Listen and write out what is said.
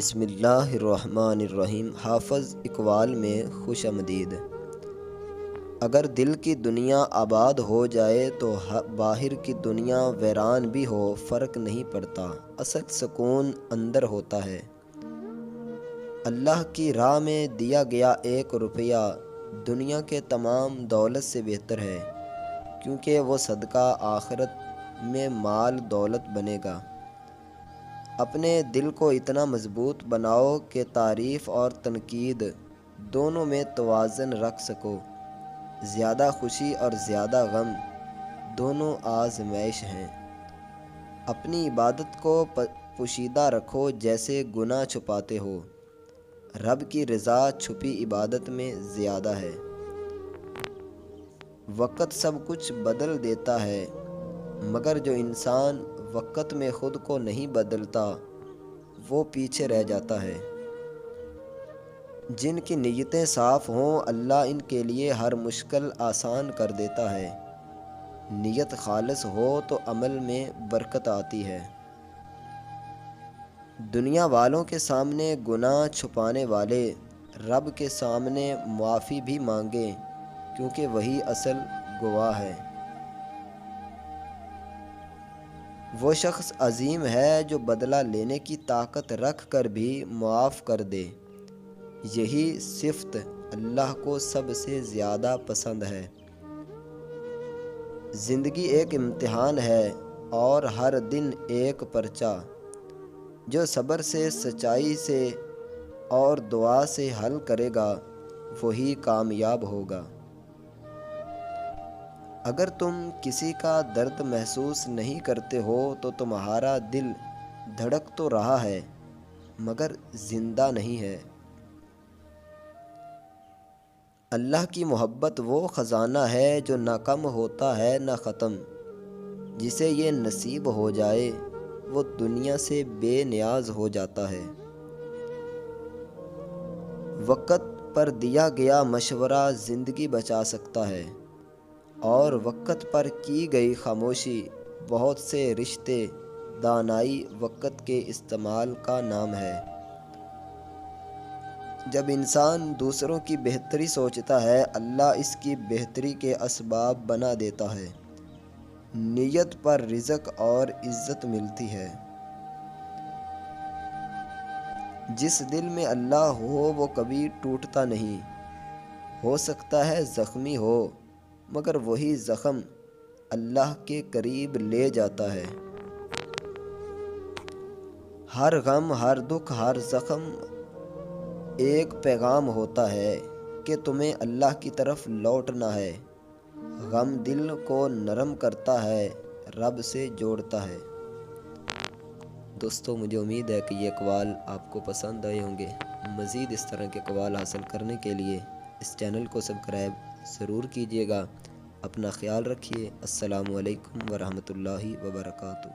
بسم اللہ الرحمن الرحیم۔ حافظ اقبال میں خوش آمدید۔ اگر دل کی دنیا آباد ہو جائے تو باہر کی دنیا ویران بھی ہو فرق نہیں پڑتا، اصل سکون اندر ہوتا ہے۔ اللہ کی راہ میں دیا گیا 1 روپیہ دنیا کے تمام دولت سے بہتر ہے، کیونکہ وہ صدقہ آخرت میں مال دولت بنے گا۔ اپنے دل کو اتنا مضبوط بناؤ کہ تعریف اور تنقید دونوں میں توازن رکھ سکو۔ زیادہ خوشی اور زیادہ غم دونوں آزمائش ہیں۔ اپنی عبادت کو پوشیدہ رکھو جیسے گناہ چھپاتے ہو۔ رب کی رضا چھپی عبادت میں زیادہ ہے۔ وقت سب کچھ بدل دیتا ہے، مگر جو انسان وقت میں خود کو نہیں بدلتا وہ پیچھے رہ جاتا ہے۔ جن کی نیتیں صاف ہوں اللہ ان کے لیے ہر مشکل آسان کر دیتا ہے۔ نیت خالص ہو تو عمل میں برکت آتی ہے۔ دنیا والوں کے سامنے گناہ چھپانے والے رب کے سامنے معافی بھی مانگیں، کیونکہ وہی اصل گواہ ہے۔ وہ شخص عظیم ہے جو بدلہ لینے کی طاقت رکھ کر بھی معاف کر دے۔ یہی صفت اللہ کو سب سے زیادہ پسند ہے۔ زندگی ایک امتحان ہے اور ہر دن ایک پرچہ۔ جو صبر سے، سچائی سے اور دعا سے حل کرے گا وہی کامیاب ہوگا۔ اگر تم کسی کا درد محسوس نہیں کرتے ہو تو تمہارا دل دھڑک تو رہا ہے مگر زندہ نہیں ہے۔ اللہ کی محبت وہ خزانہ ہے جو نہ کم ہوتا ہے نہ ختم۔ جسے یہ نصیب ہو جائے وہ دنیا سے بے نیاز ہو جاتا ہے۔ وقت پر دیا گیا مشورہ زندگی بچا سکتا ہے، اور وقت پر کی گئی خاموشی بہت سے رشتے۔ دانائی وقت کے استعمال کا نام ہے۔ جب انسان دوسروں کی بہتری سوچتا ہے اللہ اس کی بہتری کے اسباب بنا دیتا ہے۔ نیت پر رزق اور عزت ملتی ہے۔ جس دل میں اللہ ہو وہ کبھی ٹوٹتا نہیں۔ ہو سکتا ہے زخمی ہو مگر وہی زخم اللہ کے قریب لے جاتا ہے۔ ہر غم، ہر دکھ، ہر زخم ایک پیغام ہوتا ہے کہ تمہیں اللہ کی طرف لوٹنا ہے۔ غم دل کو نرم کرتا ہے، رب سے جوڑتا ہے۔ دوستو مجھے امید ہے کہ یہ اقوال آپ کو پسند آئے ہوں گے۔ مزید اس طرح کے اقوال حاصل کرنے کے لیے اس چینل کو سبسکرائب ضرور کیجیے گا۔ اپنا خیال رکھیے۔ السلام علیکم ورحمۃ اللہ وبرکاتہ۔